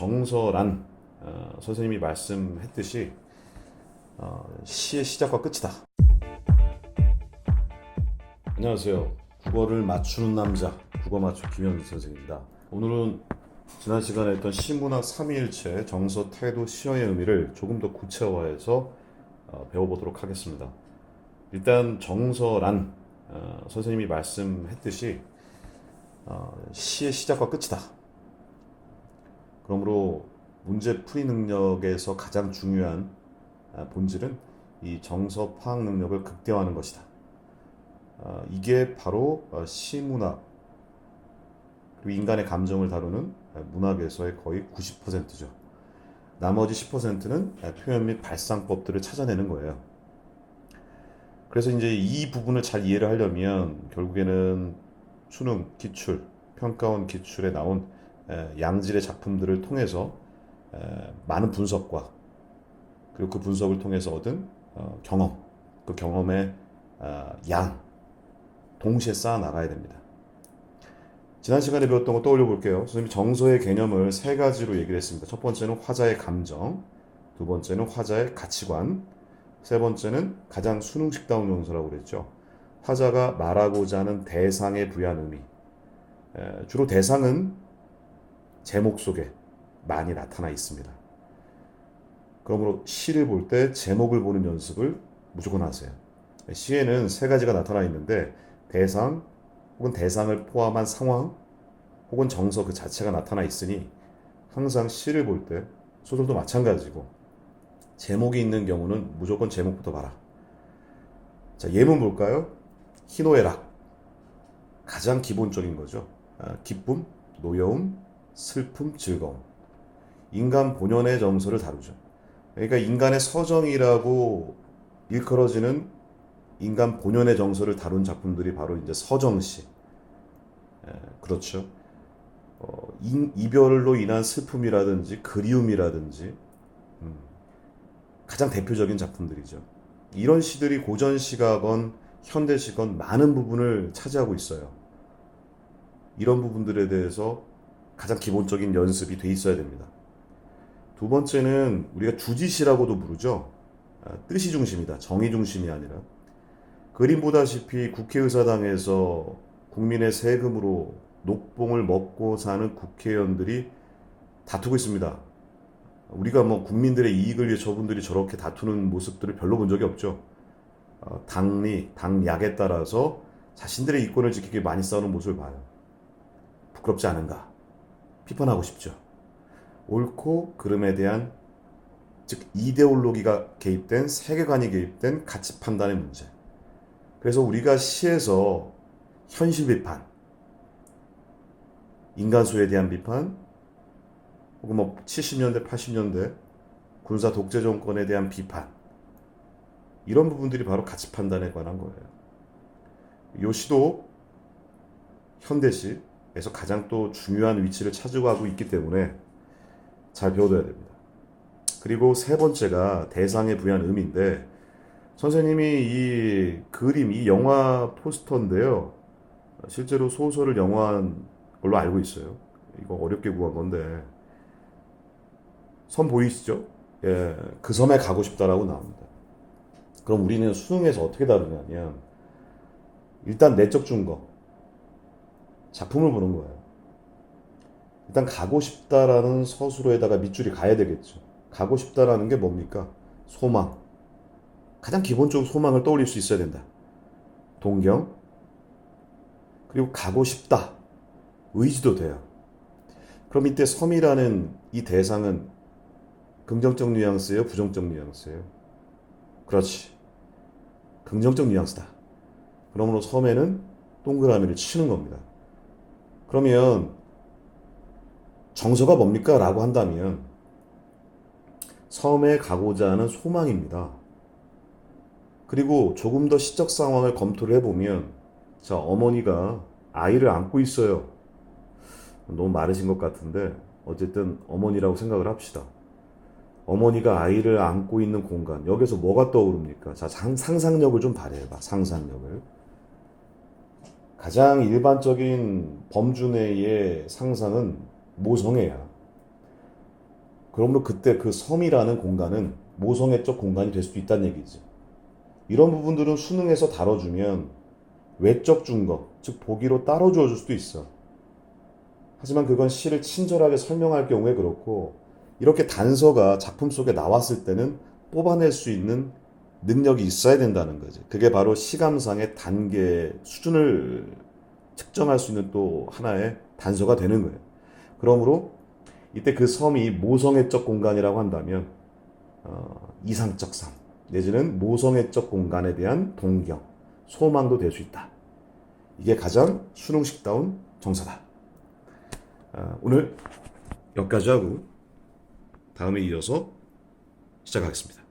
정서란 선생님이 말씀했듯이 시의 시작과 끝이다. 안녕하세요. 국어를 맞추는 남자 국어 맞추 김현수 선생입니다. 오늘은 지난 시간에 했던 시문학 삼위일체 정서, 태도, 시어의 의미를 조금 더 구체화해서 배워보도록 하겠습니다. 일단 정서란 선생님이 말씀했듯이 시의 시작과 끝이다. 그러므로 문제 풀이 능력에서 가장 중요한 본질은 이 정서 파악 능력을 극대화하는 것이다. 이게 바로 시문학 그리고 인간의 감정을 다루는 문학에서의 거의 90%죠. 나머지 10%는 표현 및 발상법들을 찾아내는 거예요. 그래서 이제 이 부분을 잘 이해를 하려면 결국에는 수능, 기출, 평가원 기출에 나온 양질의 작품들을 통해서 많은 분석과 그리고 그 분석을 통해서 얻은 경험, 그 경험의 양 동시에 쌓아 나가야 됩니다. 지난 시간에 배웠던 거 떠올려 볼게요. 선생님이 정서의 개념을 세 가지로 얘기를 했습니다. 첫 번째는 화자의 감정, 두 번째는 화자의 가치관, 세 번째는 가장 수능식다운 정서라고 그랬죠. 화자가 말하고자 하는 대상에 부여한 의미. 주로 대상은 제목 속에 많이 나타나 있습니다. 그러므로 시를 볼 때 제목을 보는 연습을 무조건 하세요. 시에는 세 가지가 나타나 있는데 대상 혹은 대상을 포함한 상황 혹은 정서 그 자체가 나타나 있으니 항상 시를 볼 때 소설도 마찬가지고 제목이 있는 경우는 무조건 제목부터 봐라. 자, 예문 볼까요? 희노애락 가장 기본적인 거죠. 기쁨, 노여움, 슬픔, 즐거움. 인간 본연의 정서를 다루죠. 그러니까 인간의 서정이라고 일컬어지는 인간 본연의 정서를 다룬 작품들이 바로 이제 서정시. 그렇죠. 이별로 인한 슬픔이라든지 그리움이라든지 가장 대표적인 작품들이죠. 이런 시들이 고전 시가건 현대 시건 많은 부분을 차지하고 있어요. 이런 부분들에 대해서 가장 기본적인 연습이 돼 있어야 됩니다. 두 번째는 우리가 주지시라고도 부르죠. 뜻이 중심이다. 정의 중심이 아니라. 그림 보다시피 국회의사당에서 국민의 세금으로 녹봉을 먹고 사는 국회의원들이 다투고 있습니다. 우리가 뭐 국민들의 이익을 위해 저분들이 저렇게 다투는 모습들을 별로 본 적이 없죠. 당리, 당약에 따라서 자신들의 이권을 지키기 많이 싸우는 모습을 봐요. 부끄럽지 않은가? 비판하고 싶죠. 옳고 그름에 대한 즉 이데올로기가 개입된 세계관이 개입된 가치 판단의 문제. 그래서 우리가 시에서 현실 비판, 인간수에 대한 비판, 혹은 뭐 70년대, 80년대 군사 독재 정권에 대한 비판, 이런 부분들이 바로 가치 판단에 관한 거예요. 이 시도 현대시에서 가장 또 중요한 위치를 차지하고 있기 때문에 잘 배워둬야 됩니다. 그리고 세 번째가 대상에 부여한 의미인데 선생님이 이 그림, 이 영화 포스터인데요. 실제로 소설을 영화한 걸로 알고 있어요. 이거 어렵게 구한 건데 섬 보이시죠? 예, 그 섬에 가고 싶다라고 나옵니다. 그럼 우리는 수능에서 어떻게 다루냐면 일단 내적 증거, 작품을 보는 거예요. 일단 가고 싶다라는 서술어에다가 밑줄이 가야 되겠죠. 가고 싶다라는 게 뭡니까? 소망. 가장 기본적으로 소망을 떠올릴 수 있어야 된다. 동경. 그리고 가고 싶다. 의지도 돼요. 그럼 이때 섬이라는 이 대상은 긍정적 뉘앙스예요? 부정적 뉘앙스예요? 그렇지. 긍정적 뉘앙스다. 그러므로 섬에는 동그라미를 치는 겁니다. 그러면 정서가 뭡니까? 라고 한다면 섬에 가고자 하는 소망입니다. 그리고 조금 더 시적 상황을 검토를 해보면 자, 어머니가 아이를 안고 있어요. 너무 마르신 것 같은데 어쨌든 어머니라고 생각을 합시다. 어머니가 아이를 안고 있는 공간 여기서 뭐가 떠오릅니까? 자, 상상력을 좀 발휘해봐. 상상력을. 가장 일반적인 범주 내의 상상은 모성애야. 그러므로 그때 그 섬이라는 공간은 모성애적 공간이 될 수도 있다는 얘기죠. 이런 부분들은 수능에서 다뤄주면 외적 증거, 즉 보기로 따로 주어줄 수도 있어. 하지만 그건 시를 친절하게 설명할 경우에 그렇고, 이렇게 단서가 작품 속에 나왔을 때는 뽑아낼 수 있는 능력이 있어야 된다는 거지. 그게 바로 시감상의 단계 수준을 측정할 수 있는 또 하나의 단서가 되는 거예요. 그러므로 이때 그 섬이 모성애적 공간이라고 한다면 이상적 삶 내지는 모성애적 공간에 대한 동경, 소망도 될 수 있다. 이게 가장 수능식다운 정서다. 오늘 여기까지 하고 다음에 이어서 시작하겠습니다.